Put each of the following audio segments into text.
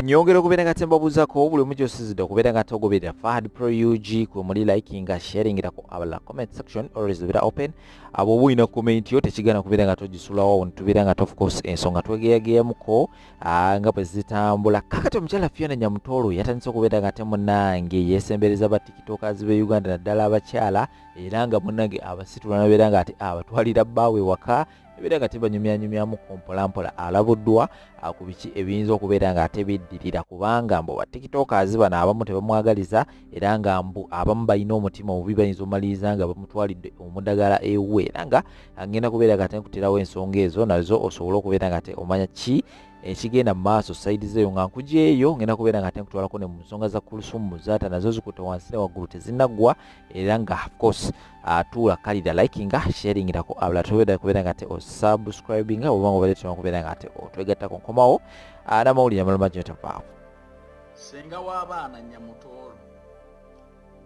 nyongera okubeera nga tembabuuzako buli omu gy'osizidde okubeera nga togoberera Fahad Pro UG ku muli likinga sharingirako abala comment section always beera open abo obuyina comment yo tekigana kubeera nga togisulawo nitubeera nga of course ensonga twegeyageyamuko nga bwe zitambula kakati omukyala Fiona Nyamutolo yatandise okubeera nga temunange yesembereza ba tiktokers be Uganda naddala abakyala era nga munnange abasitula nabeera nga ati abatwalira bbaawe waka ebera nga tebanyumyanyumyamu kompolampola alabuddwa ku biki ebiyinza okubeera nga atebiddirira kubanga mbu ba tiktokers bano abamu tebamwagaliza era nga mbu abamu balina omutima omubi bayinza omaliriza nga bamutwalidde omudagala ewe era nga agenda kubeera nga tenkuterawo ensonga ezo nazo osobola okubeera nga omanya ki ekigenda mu maaso sayidi zeeyo nga nkujeeyo ngenda kubeera nga tenkutwalako ne mu nsonga za kulusumu zaata nazo zikutte wansi ne waggulu tezinnaggwa era nga of course tuula kalira likinga sharingirako abala tobeera kubeera nga osubscribinga obanga obadde tuma kubeera nga otwegattako nkomawo n'amawulire amaluma gino tavaawo senga w'abaana Nyamutolo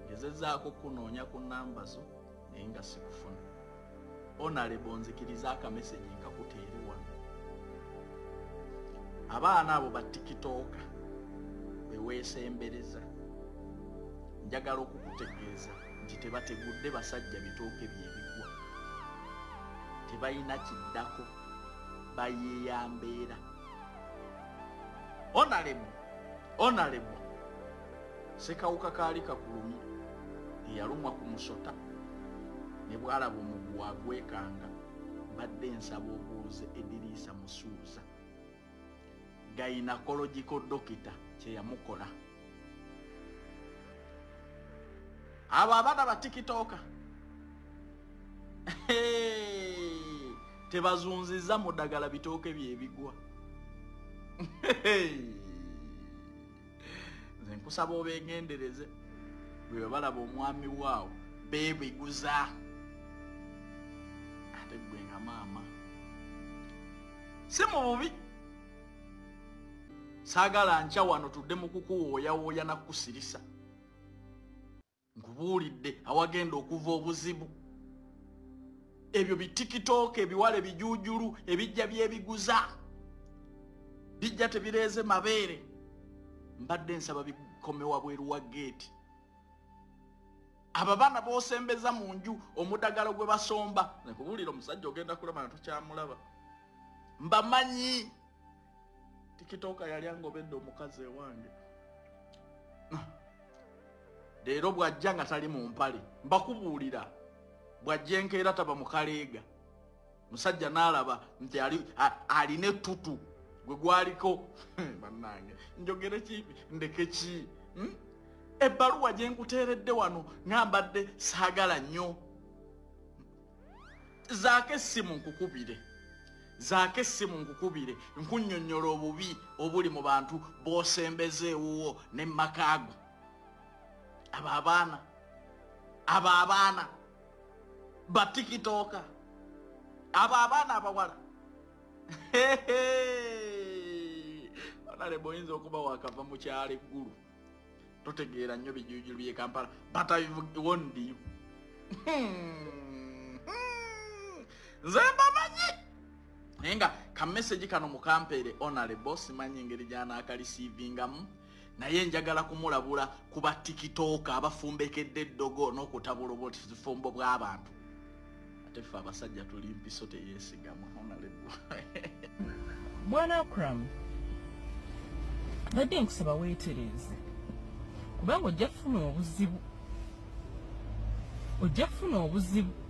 ngezezzaako kunoonya ku namba zo naye nga sikufuna onalebo nzikiriza akameseji nkakuteeri wano abaana abo ba tikitoka beweesembereza njagala okukutegeeza nti tebategudde basajja bitooke byebigwa tebayina kiddako bayeeyambeera onalebo sekawuka kaali kakulumye eyalumwa ku musota ne bwalaba omugwa agwekanga mbadde nsaba obuuze Ediriisa Musuuza gynecological doctor kyeyamukola abo abaana ba tikitoka tebazunziza mu ddagala bitooke byebigwa nze nkusaba obengendereze bwe balaba omwami waawo beebiguza ate gwe nga maama si mu bubi saagala nca wano tudde mu kukuwooyawooya nakusirisa nkubuulidde awagenda okuva obuzibu ebyo bitikitooka ebiwala ebijuujulu ebijja byebiguza bijja tebireeze mabeere mbadde nsaba bikome wabweru wa geeti abo abaana boosembeza mu nju omudagalo gwe basomba nkubuulira omusajja ogenda kulaba nga tokyamulaba mbamanyi tikitoka yali angobedde omukazi ewange leero bw'ajja nga tali mu mpale mbakubuulira bw'ajja enkeera taba mu kaleega musajja n'alaba nti alina ettutu gwe gwaliko bannange njogere ki ndeke ki ebbaluwa gye nkuteeredde wano ngambadde saagala nnyo zaako essimu nkukubire nkunnyonnyola obubi obuli mu bantu boosembeza ewuwo n'emmakaago abo abaana ba tikitoka abo abaana abawala onalebo oyinza okuba wakava mu kyalo eggulu totegeera nnyo bijuujulu by'e Kampala batabiwondiyo nze mbamanyi naye nga kameseji kano mukampeere onalebo simanyi engeri gy'anaakalisiivingamu naye njagala kumulabula ku ba tikitoka abafumbekedde eddogo n'okutabula obufumbo bw'abantu ate ffe abasajja tuli mpiso teyeesigamwa onalebo Bwana Akram badde nkusaba weetereze kubanga ojja kufuna obuzibu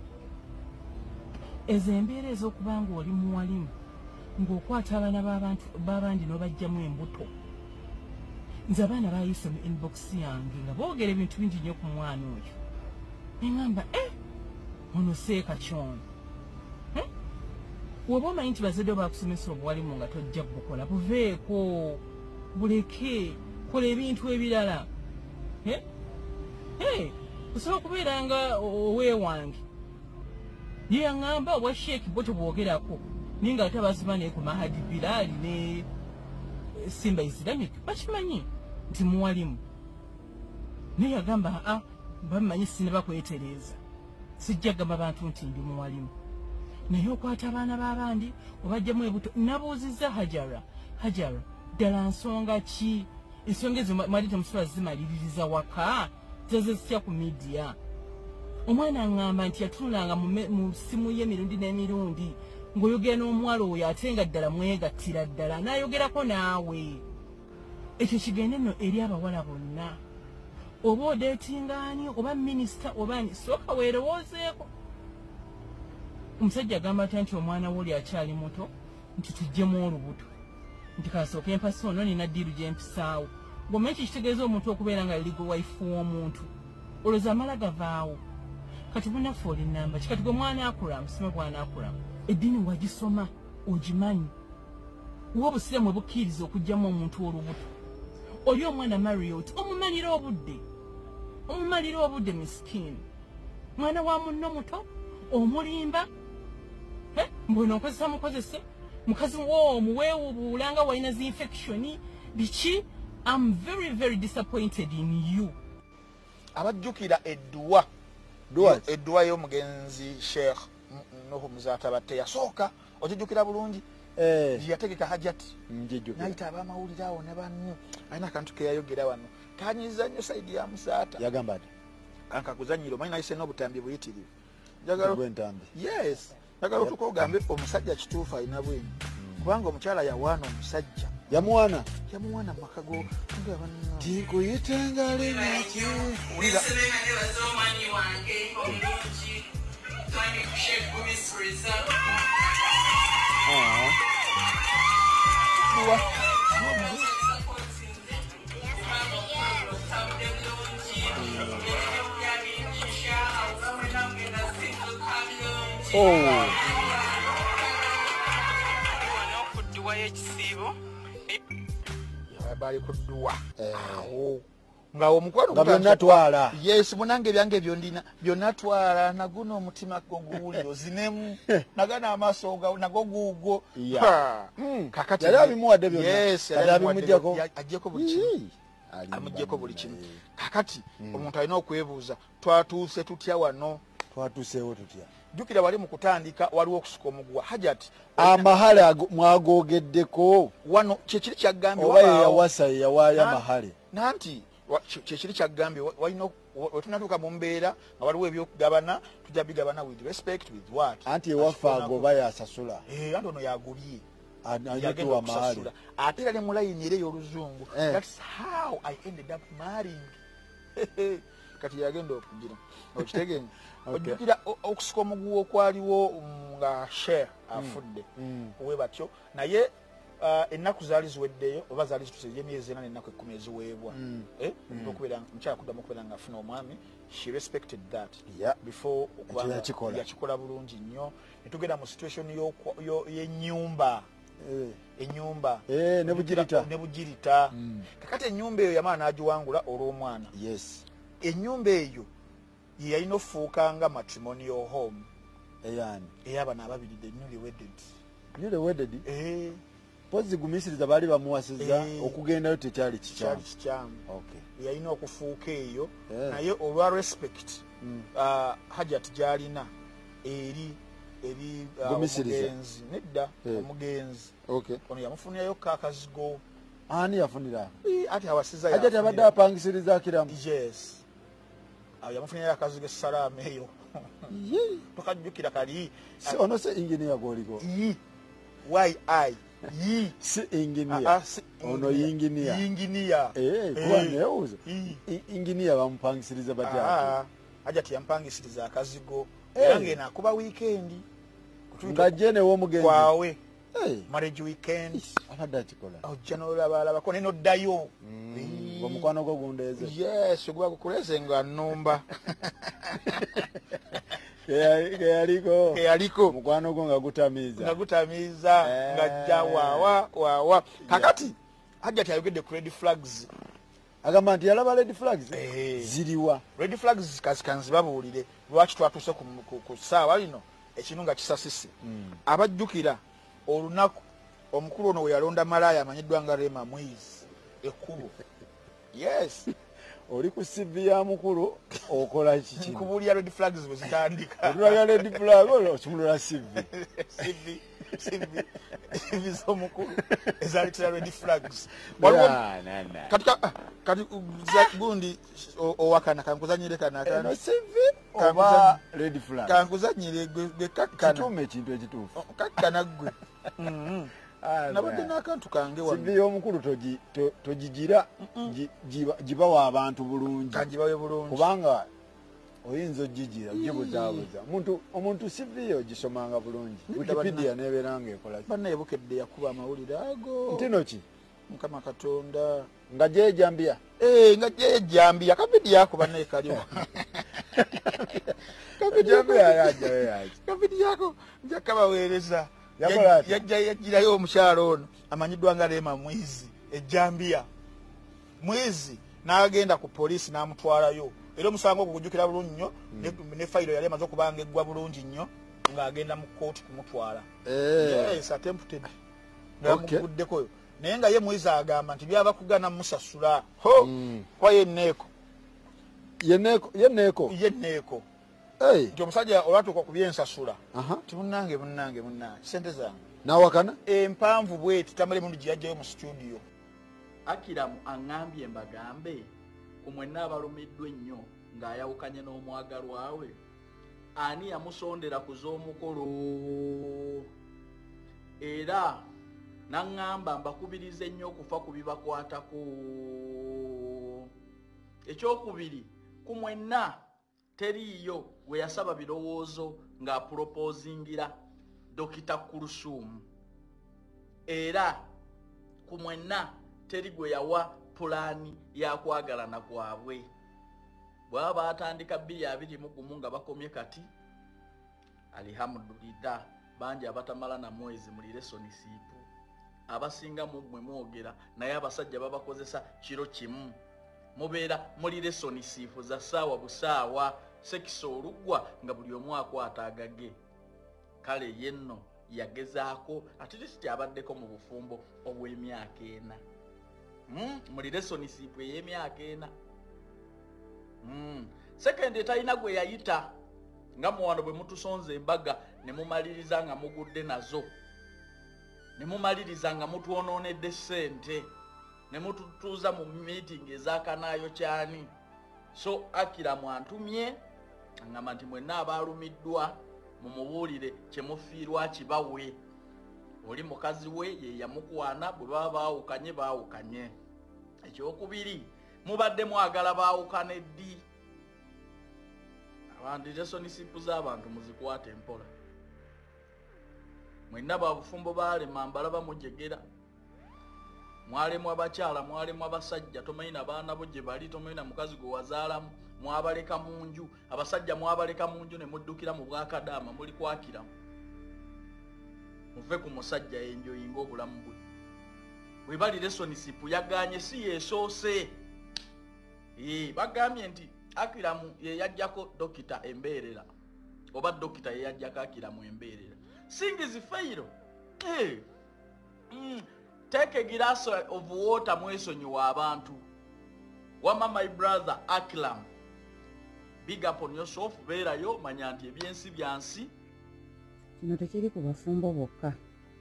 ezo embeera ez'okubanga oli muwalimu ng'okwata abaana b'abandi n'obajjamu embuto nze abaana bayise mu inbox yange nga boogera ebintu bingi nnyo ku mwana oyo neŋŋamba ono seeka kyono woba omanyi nti bazadde bakusomesa obuwalimu nga tojja bukola buveeko buleke kola ebintu ebirala osobola okubeera nga oweewange yeyaŋŋamba obwa sheeki bo tebwogerako naye nga ate abasiba naye ku Mahadi Bilali ne Simba Islamic bakimanyi nti muwalimu naye yagamba bamanyi sinabakwetereeza sijja gamba bantu nti ndi muwalimu naye okwata abaana b'abandi obajjamu ebuto nabuuzizza Hajara ddala nsonga ki ensonga ezo mwali temusobola zimaliririza waka tezesitya ku midiya omwana aŋŋamba nti yatunulanga mu simu ye emirundi n'emirundi ng'oyogera n'omuwala oyo ate nga ddala mwegattira ddala n'ayogerako naawe ekyo kigende nno eri abawala bonna oba odeetingaani oba minisita oba ani sooka weerowoozeeko omusajja agamba atya nti omwana we oli akyali muto nti tuggyemu olubuto nti kasooka empasa ono nina ddiiru gye mpisaawo ng'omanyi kitegeeza omuntu okubeera nga ligo waifu w'omuntu olowooza amala gavaawo kati bunaffe oli nnamba ki kati gwe mwana akulamu sima bw'anaakulamu eddiini wagisoma ogimanyi wa obusiraamu bwe bukkiriza okuggyamu omuntu olubuto oli omwana Marriott omumalira obudde miskini mwana wa munno muto omulimba mbwena okozesa mukozese mukazi womuweewubuula nga walina zi infection biki. I'm very very disappointed in you. abajjukira edduwa y'omugenzi Sheikh Nuhu Muzatabatte yasooka okijjukira bulungi yategeka hajati nayita abamawulire awo ne banno alina akantu ke yayogera wano kanyiza nnyo saidi ya Musaata yagamba ati kankakuzanyira omanyi nayise n'obutambi buyitirivu yes njagala otuka ogambe omusajja kituufu alina bwenyi kubanga omukyala yawaana omusajja yamuwaana makago tikuyitenga linaki bali kudduwa awo nga omukwano nga byonna twala yes munange ebyange byondina byonna twala naguno omutima guwulira ozinemu nagana amaaso nago guugo kakati yali abimuwadde byonna yes abimuggyako ajjeko buli kimu amuggyeko buli kimu kakati omuntu alina okwebuuza twatuuse tutya wano twatuuseewo tutya jjukira wali mu kutandika waliwo okusuka omuguwa hajati amahale mwagogeddeko wano kyekiri kyaggambye oba yeyawasa yeyawaayo amahale nanti kyekiri kyaggambye walina wetunatuuka mu mbeera nga waliwo ebyokugabana tujja bigabana with respect with what anti ewaffe agoba yasasula anti ono yagobye yagenda okusasula ate era ne mu layini era ey'oluzungu that's how I ended up marrying kati yagenda okugira okitegeeza ojjukira okusuka omuguwa okwaliwo nga Sheikh afudde we batyo naye ennaku zaali ziweddeyo oba zaali zituuse emyezi 4 ennaku 10 eziweebwa okubeera mukyala kuddamu okubeera nga afuna omwami she respected that before okubanga yakikola bulungi nnyo netugenda mu situation y'ennyumba ne bugirita kakati ennyumba eyo yamala n'agiwangula olw'omwana ennyumba eyo yalina okufuuka nga matrimonial home ey'abana ababiri the newly wedded pozi gumisiriza baali bamuwasiza okugendayo tekyali kikyamu yalina okufuuka eyo naye olwa respect hajati gy'alina eri omugenzi nedda omugenzi ono yamufunirayo akazigo ani yafunira ati awasiza hajati abadde apangisiriza akiramu yamufunirayo akazigo essalaamu eyo tokajjukira kali ono se engineer gwoliko si engineer ono engineer kuba neewuuza engineer bamupangisiriza batya hajati yampangisiriza akazigo era ng'eno akuba weekend nga je newomugenzi kwawe marriage weekend abadde akikola ojja n'olabalabako naye n'oddayo omukwano gwo gundeeze yes oguba gukuleze nga nnumba keyaliko mukwano gwo nga gutamiiza ng'ajja waawa kakati hajjati ayogedde ku red flags agamba nti yalaba red flags ziriwa red flags kanzibabuulire lwaki twatuuse ku ssaawa lino ekinu nga kisasise abajjukira olunaku omukulu ono we yalonda malaaya amanyiddwa nga Rema Mwizi ekkubo yes oli ku CV ya mukulu okola kiki nkubulya red flags buzitandika otulaga red flag okimulula CV z'omukulu ezaleetera red flags kati gundi owakana kankuzanyire kanakana CV oba red flag kankuzanyire gwe kakkana kitume ekintu ekituufu kakkana gwe nabadde n'akantu kange wano CV y'omukulu togigira gibawa abantu bulungi kangibawe bulungi kubanga oyinza ogigira gibuzaabuza omuntu CV yo gisomanga bulungi Wikipedia neeberanga ekola banneebukedde yakuba amawulire ago ntino ki mukama katonda nga gyejambya nga gyejambya kabidi yakuba neekaliwo kabidi yako njakabaweereza yajjirayo omukyalo ono amanyiddwa nga Leema Mwizi ejjambya Mwizi n'agenda ku poliisi n'amutwalayo era omusango ogwo gujjukira bulungi nnyo ne fayiro yali emaze okubanga eggwa bulungi nnyo ng'agenda mu kooti kumutwala yes attempted ngamuguddeko naye nga ye Mwizi agamba nti byaba kugana musasula kwa yenneeko nti omusajja olwatuuka ku byensasula ti munnange sente zange nawakana empanvu bweti tamale mundu gyeyajjayo mu studio Akiramu aŋŋambye mbagambe ku mwenna abalumiddwa ennyo ng'ayawukanye n'omwagalwa we ani yamusondera ku z'omukolo era naŋŋamba mbakubiriza ennyo okufa ku bibakwatako. Ekyokubiri ku mwenna teriiyo we yasaba birowoozo ng'apropoozingira Dokita Kurusumu era ku mwenna teri gwe yawa pulaani ya kwagalana kwabwe. Bw'aba baatandika 2021 nga bakomye kati alihamdulillah bangi abatamala na mwezi muli relationship abasinga mu mmwe mwogera naye abasajja babakozesa kiro kimu mubeera muli relationship za ssaawa busaawa sekiso olugwa nga buli omu akwata agage. Kale yenno yagezaako at least abaddeko mu bufumbo obw'emyaka 4 muli relationship ey'emyaka 4 second talina gwe yayita nga muwano bwe mutusonze embaga ne mumaliriza nga mugudde nazo ne mumaliriza nga mutwonoonedde ssente ne mututuuza mu meeting ez'akanaayo kyani. So Akiramu antumye angamba nti mwenna abaalumiddwa mumubuulire kyemufiirwa kibawe. Oli mukazi we ye yamukwana bwe baba baawukanye. Ekyokubiri mubadde mwagala baawukane ddi. Abantu relationship z'abantu muzikwate empola. Mwenna babufumbo baalema mbalaba mujegera. Mwalemu abakyala mwalemu abasajja tomanyi na baana bo gye bali tomanyi na mukazi gwe wazaalamu mwabaleka mu nju abasajja mwabaleka mu nju ne muddukira mu bwakadaama muli kwakiramu muve ku musajja enjoyinga obulamu bwe bwe bali relationship yaganye si yeesoose bagambye nti Akiramu ye yajjako dokita embeerera oba dokita ye yajjako Akiramu embeerera singizi fairo take a glass of water mwesonyiwa abantu wama my brother Akiramu big up on yourself beerayo manya nti ebyensi byansi. Kino tekiri ku bafumbo bokka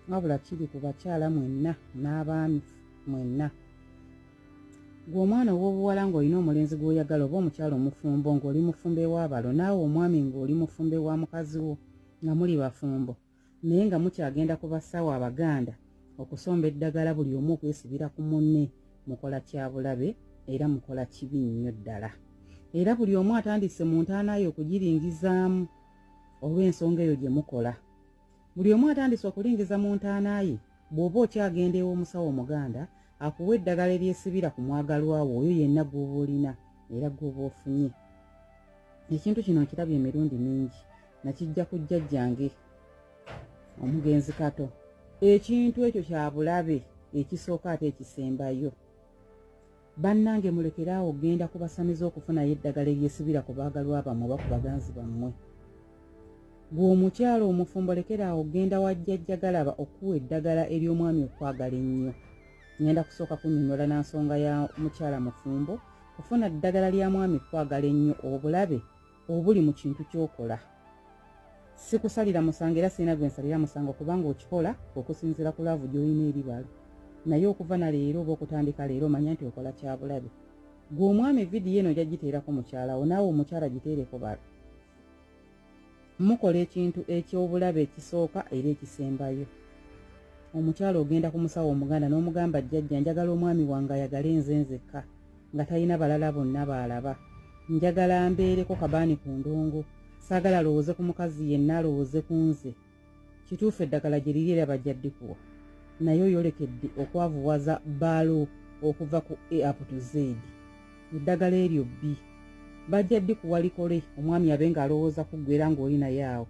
wabula kiri ku bakyala mwenna n'abaami mwenna. Gwe omwana ow'obuwala ng'olina omulenzi gw'oyagala oba omukyala omufumbo ng'oli mufumbe w'abalo naawe omwami ng'oli mufumbe wa mukazi wo nga muli bafumbo naye nga mukyagenda ku basawo Abaganda okusomba eddagala buli omu okwesibira ku munne mukola kya bulabe era mukola kibi nnyo ddala. Era buli omu atandise mu ntaana ye okugiringizaamu olw'ensonga eyo gye mukola. Buli omu atandise okulingiza mu ntaana ye bw'oba okyagenda ew'omusawo Omuganda akuwa eddagala eryesibira ku mwagalwa wo oyo yenna gw'oba olina era gw'oba ofunye. Ekintu kino nkirabye emirundi mingi nakijja ku jjajjange omugenzi Kato. Ekintu ekyo kya bulabe ekisooka ate ekisembayo. Bannange mulekeraawo ogenda kubasamiza okufunayo eddagala eryesibira ku baagalwa bammwe oba ku baganzi bammwe. Gwe omukyala omufumbo lekeraawo ogenda wa jjajja galaba okuwa eddagala ery'omwami okwagala ennyo. Ngenda kusooka kunnyonnyola na nsonga ya mukyala mufumbo Kufuna ddagala lya mwami kwagala ennyo obulabe obuli mu kintu ky'okola. Sikusalira musango era sirina gwe nsalira musango kubanga okikola okusinziira ku laavu gy'olina eribalo. Naye okuva na leero oba okutandika leero manya nti okola kya bulabe. Gwe omwami vidiyo eno ojja giteerako mukyalawo naawe omukyala giteereko balo. Mukola ekintu eky'obulabe ekisooka era ekisembayo. Omukyala ogenda ku musawo omuganda n'omugamba jjajja njagala omwami wange ayagale nze nzekka nga talina balala bonna baalaba. Njagala mbeereko kabaani ku ndongo. Saagala alowooze ku mukazi yenna alowooze ku nze. Kituufu eddagala gye liri era bajja ddikuwa. Naye oyolekedde okwavuwaza balo okuva ku A up to Z. Eddagala eryo bbi. Bajja ddikuwa likole omwami abe ng'alowooza kuggwera ng'oli naye awo.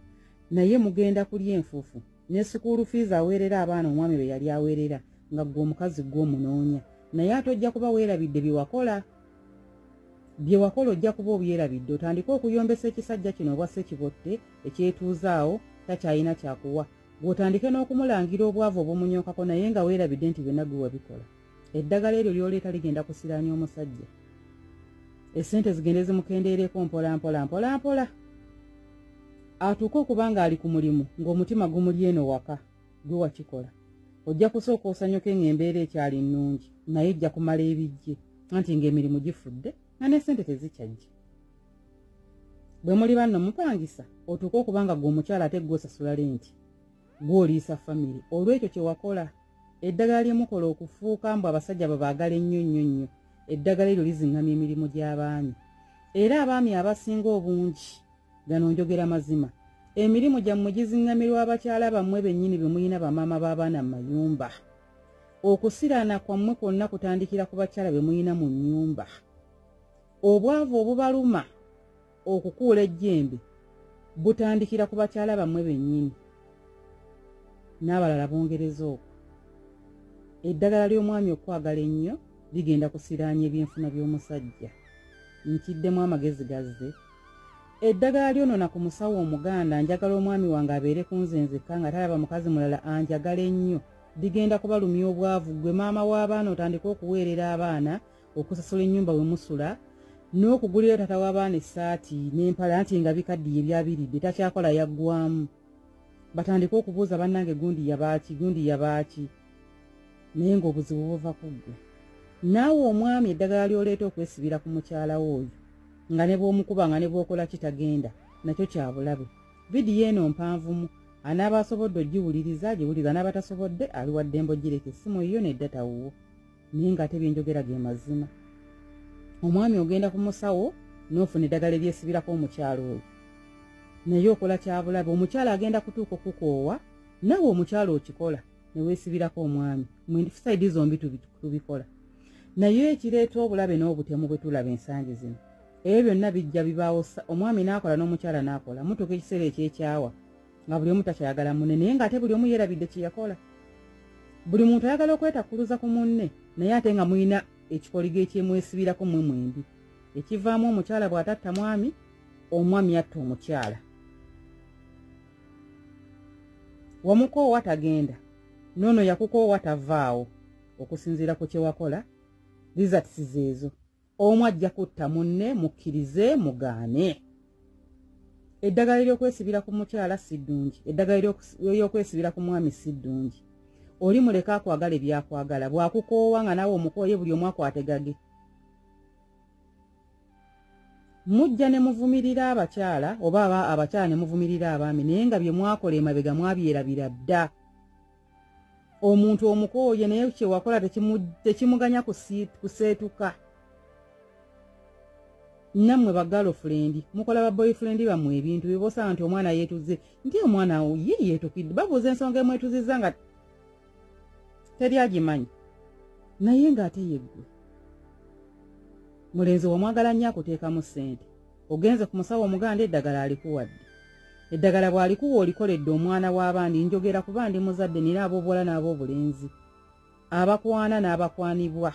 Naye mugenda kulya enfuufu. Ne sikuulu fees aweerera abaana omwami be yali aweerera nga ggwe omukazi gw'omunoonya. Naye ate ojja kuba weerabidde bye wakola. Bye wakola ojja kuba obyerabidde otandike okuyombesa ekisajja kino obwa Ssekibotte ekyetuuzaawo takyalina kyakuwa. Gw'otandike n'okumulangira obwavu obumunyokako naye nga weerabidde nti byonna gwe wabikola. Eddagala eryo lyoleeta ligenda kusiraanya omusajja. Essente zigende zimukendeereko mpola mpola mpola mpola. Atuuke okuba ng'ali ku mulimu ng'omutima gumuli eno waka gwe wakikola. Ojja kusooka osanyuke ng'embeera ekyali nnungi naye ejja kumala ebijje anti ng'emirimu gifudde nga n'essente tezikyajja. Bwe muli banno mupangisa otuuke okuba nga gwe omukyala ate gwe osasula lenti. Gwe oliisa famire olw'ekyo kye wakola. Eddagala lyemukola okufuuka mbu abasajja babaagala ennyo nnyo nnyo. Eddagala eryo lizingamya emirimu gy'abaami. Era abaami abasinga obungi gano njogera mazima. Emirimu gyammwe gizingamirwa abakyala bammwe bennyini be muyina bamaama b'abaana mu mayumba. Okusiraana kwammwe kwonna kutandikira ku bakyala be muyina mu nnyumba. Obwavu obubaluma okukuula ejjembe butandikira ku bakyala bammwe bennyini. N'abalala bongereza okwo. Eddagala ly'omwami okwagala ennyo ligenda kusiraanya ebyenfuna by'omusajja. Nkiddemu amagezi gazze. Eddagala lyonona ku musawo omuganda njagala omwami wange abeere ku nze nzekka nga talaba mukazi mulala anjagala ennyo. Ligenda kubalumya obwavu gwe maama w'abaana otandike okuweerera abaana okusasula ennyumba we musula n'okugulira tata w'abaana essaati n'empala anti nga bikaddiye byabiridde takyakola yaggwamu. Batandike okubuuza bannange gundi yabaaki naye ng'obuzibu buva ku ggwe. Naawe omwami eddagala lyoleeta okwesibira ku mukyala oyo nga ne bw'omukuba nga ne bw'okola kitagenda nakyo kya bulabe. Vidiyo eno mpanvumu anaaba asobodde ogiwuliriza giwuliriza n'abatasobodde ali wa ddembe ogireka essimu yo ne data wuwo naye ng'ate byenjogera ge mazima. Omwami ogenda ku musawo n'ofuna eddagala eryesibirako omukyala oyo naye okola kya bulabe. Omukyala agenda kutuuka okukoowa nawe omukyala okikola ne weesibirako omwami. Saidi zombi tubikola. Naye ekireeta obulabe n'obutemu bwe tulaba ensangi zino ebyo byonna bijja bibaawo. Omwami n'akola n'omukyala n'akola mutuuka ekiseera ekyekyawa nga buli omu takyayagala munne naye ng'ate buli omu yeerabidde kye yakola. Buli muntu ayagala okwetakkuluza ku munne naye ate nga mulina ekikoligo ekyemwesibirako mmwe mwembi. Ekivaamu omukyala bw'atatta mwami, omwami yatta omukyala. Wamukoowa tagenda noono yakukoowa tavaawo. Okusinziira ku kye wakola results zeezo. Omu ajja kutta munne mukkirize mugaane. Eddagala ly'okwesibira ku mukyala si ddungi. Eddagala ly'okwesibira ku mwami si ddungi. Oli muleka akwagala ebyakwagala. Bw'akukoowa nga nawe omukooye buli omu akwategage. Mujja ne muvumirira abakyala oba abakyala ne muvumirira abaami naye nga bye mwakola emabega mwabyerabira dda. Omuntu omukooye naye kye wakola tekimuganya kuseetuka. Nammwe ba girlfriend mukola ba boyfriend bammwe ebintu bibosanga nti omwana yeetuze nti omwana ye yeetukidde. Babuuza ensonga emwetuziza nga teri agimanyi naye ng'ate yeggwe. Mulenzi wamwagala nnyo akuteekamu ssente. Ogenze ku musawo omuganda eddagala alikuwadde. Eddagala bw'alikuwa olikoledde omwana w'abandi njogera kuba ndi muzadde nina ab'obuwala n'ab'obulenzi. Abakwana n'abakwanibwa.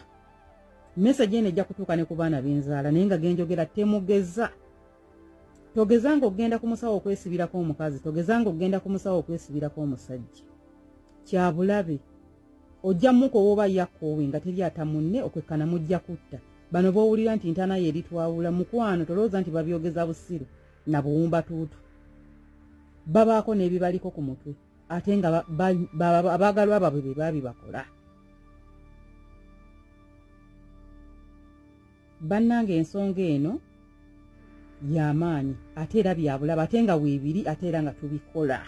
Message eno ejja kutuuka ne ku baana b'enzaala naye nga genjogera temugeza. Togeza ng'ogenda ku musawo okwesibirako omukazi. Togeza ng'ogenda ku musawo okwesibirako omusajja. Kya bulabe. Ojja muko woba yakkoowe nga teri ata munne okwekkana mujja kutta. bano bowulira nti ntana ye eritwawula mukwano tolowooza nti babyogeza busiru na buwumba tuutu babaako n'ebibaliko ku mutwe ate nga abaagalwa babwe be baabibakola. Bannange ensonga eno y'amaanyi ate era byabulaba ate nga weebiri ate era nga tubikola.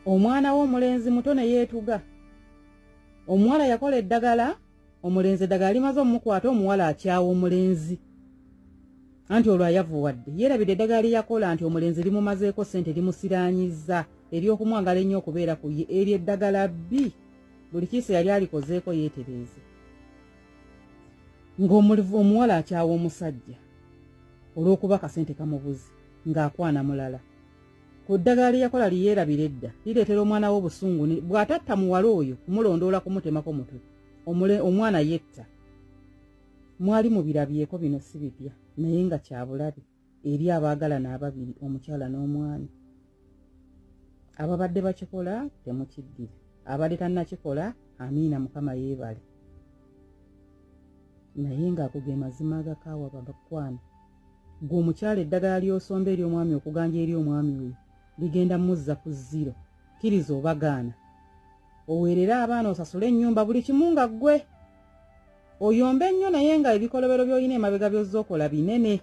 Omwana w'omulenzi muto ne yeetuga. Omuwala yakola eddagala, omulenzi eddagala limaze omukwata, omuwala akyawa omulenzi. Anti olwo ayavuwadde. Yeerabidde eddagala lye yakola nti omulenzi limumazeeko ssente limusiraanyizza ery'okumwagala ennyo okubeera ku ye ery'eddagala bbi. Buli kiisa yali alikozeeko yeetereeze. Ng'omuwala akyawa omusajja olw'okuba akasente kamubuze ng'akwana mulala. Ku ddagala lye yakola liyeerabira edda lireetera omwana w'obusungu bw'atatta muwala oyo kumulondoola kumutemako mutwe omwana yetta. Mwali mubirabyeko bino si bipya naye nga kyabulabe eri abaagalana ababiri omukyala n'omwami. Ababadde bakikola temukiddira, abadde tannakikola amiina Mukama yeebale. Naye ng'ago ge mazima agakaawa babakwana. Gwe omukyala eddagala ly'osomba eri omwami okuganja eri omwami oyo ligenda muzza ku zero. Kkiriza obagaana. Oweerera abaana osasule ennyumba buli kimu nga ggwe. Oyombe nnyo naye nga ebikolobero by'olina emabega by'ozza okola binene.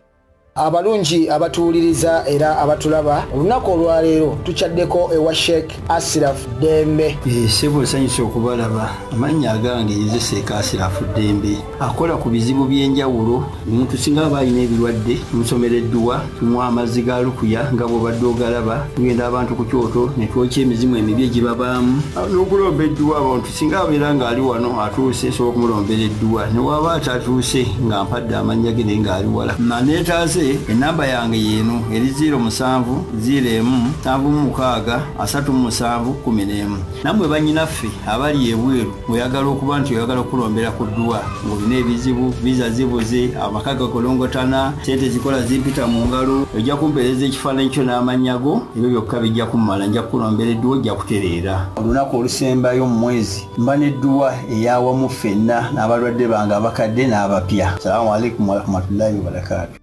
Abalungi abatuwuliriza era abatulaba olunaku olwaleero tukyaddeko ewa Sheikh Ashraf Dembe. Sebo sanyusa okubalaba amannya agange Yeze Sheikh Ashraf Dembe akola ku bizibu by'enjawulo. Omuntu singa aba alina ebirwadde tumusomereddwa tumuwa amazzi ga lukuya nga bw'obadde ogalaba tugenda abantu ku kyoto ne twokya emizimu emibi egibabaamu n'okulomba edduwa. Abantu singa abeera ng'ali wano atuuse sobola okumulombera edduwa ne waba atatuuse nga mpadde amannya ge naye ng'ali wala naneetaase. Enamba yange yeno eri 0701763711. Namwe bannyinaffe abali ebweru oyagala okuba nti oyagala okulombera ku dduwa ng'olina ebizibu viza zibuze amaka gakolongotana sente zikola zimpita mu ngalo ojja kumpeereza ekifaananyi kyo n'amannya go ebyo byokka bijja kummala nja kukulombera edduwa ojja kutereera. Olunaku olusembayo mu mwezi mba n'edduwa eyawamu ffenna n'abalwadde bange abakadde n'abapya. Salaamu alaikum warahmatullahi wabarakatuh.